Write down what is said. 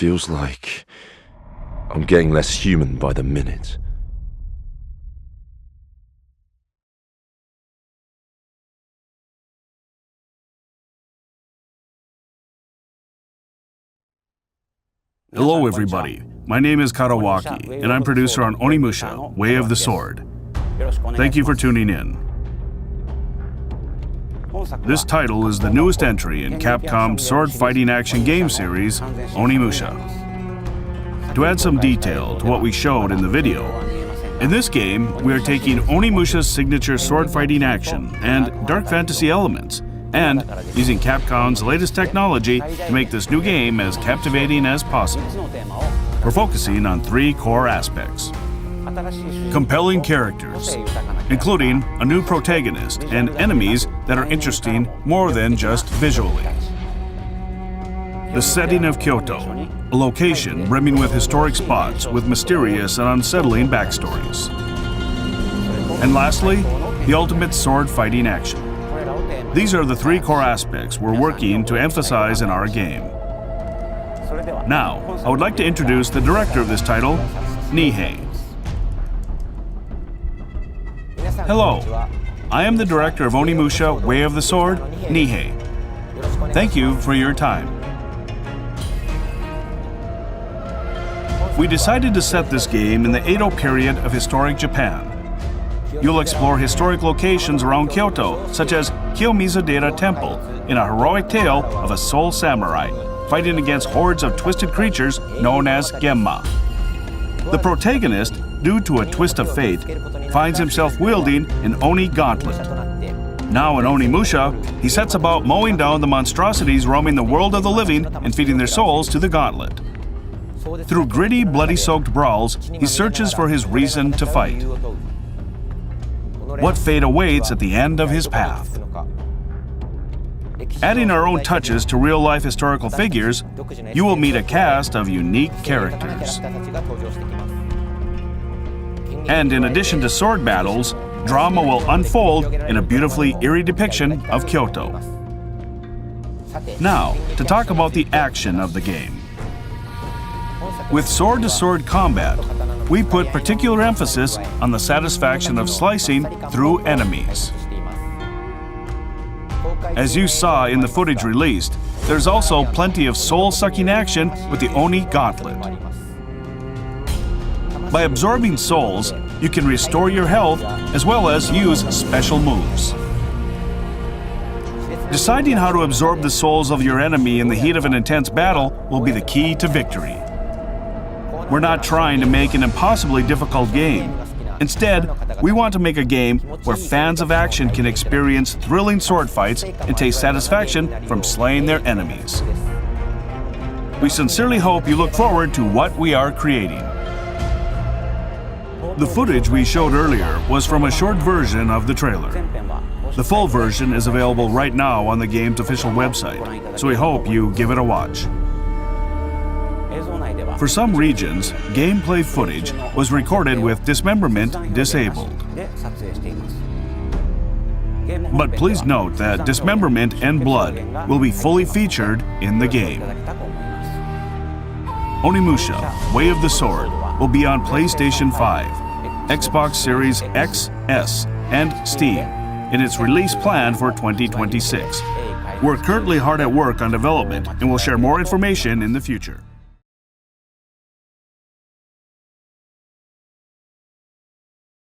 feels like I'm getting less human by the minute. Hello everybody, my name is Kadowaki, and I'm producer on Onimusha, Way of the Sword. Thank you for tuning in. This title is the newest entry in Capcom's sword fighting action game series, Onimusha. To add some detail to what we showed in the video, in this game we are taking Onimusha's signature sword fighting action and dark fantasy elements, and using Capcom's latest technology to make this new game as captivating as possible. We're focusing on three core aspects. Compelling characters, including a new protagonist and enemies that are interesting more than just visually. The setting of Kyoto, a location brimming with historic spots with mysterious and unsettling backstories. And lastly, the ultimate sword fighting action. These are the three core aspects we're working to emphasize in our game. Now, I would like to introduce the director of this title, Nihei. Hello, I am the director of Onimusha, Way of the Sword, Nihei. Thank you for your time. We decided to set this game in the Edo period of historic Japan. You'll explore historic locations around Kyoto, such as Kiyomizu-dera Temple, in a heroic tale of a soul samurai fighting against hordes of twisted creatures known as Genma. The protagonist, due to a twist of fate, finds himself wielding an Oni gauntlet. Now in Onimusha, he sets about mowing down the monstrosities roaming the world of the living and feeding their souls to the gauntlet. Through gritty, bloody-soaked brawls, he searches for his reason to fight. What fate awaits at the end of his path? Adding our own touches to real-life historical figures, you will meet a cast of unique characters. And in addition to sword battles, drama will unfold in a beautifully eerie depiction of Kyoto. Now, to talk about the action of the game. With sword-to-sword combat, we put particular emphasis on the satisfaction of slicing through enemies. As you saw in the footage released, there's also plenty of soul-sucking action with the Oni gauntlet. By absorbing souls, you can restore your health as well as use special moves. Deciding how to absorb the souls of your enemy in the heat of an intense battle will be the key to victory. We're not trying to make an impossibly difficult game. Instead, we want to make a game where fans of action can experience thrilling sword fights and taste satisfaction from slaying their enemies. We sincerely hope you look forward to what we are creating. The footage we showed earlier was from a short version of the trailer. The full version is available right now on the game's official website, so we hope you give it a watch. For some regions, gameplay footage was recorded with dismemberment disabled. But please note that dismemberment and blood will be fully featured in the game. Onimusha, Way of the Sword will be on PlayStation 5, Xbox Series X, S, and Steam in its release plan for 2026. We're currently hard at work on development and will share more information in the future.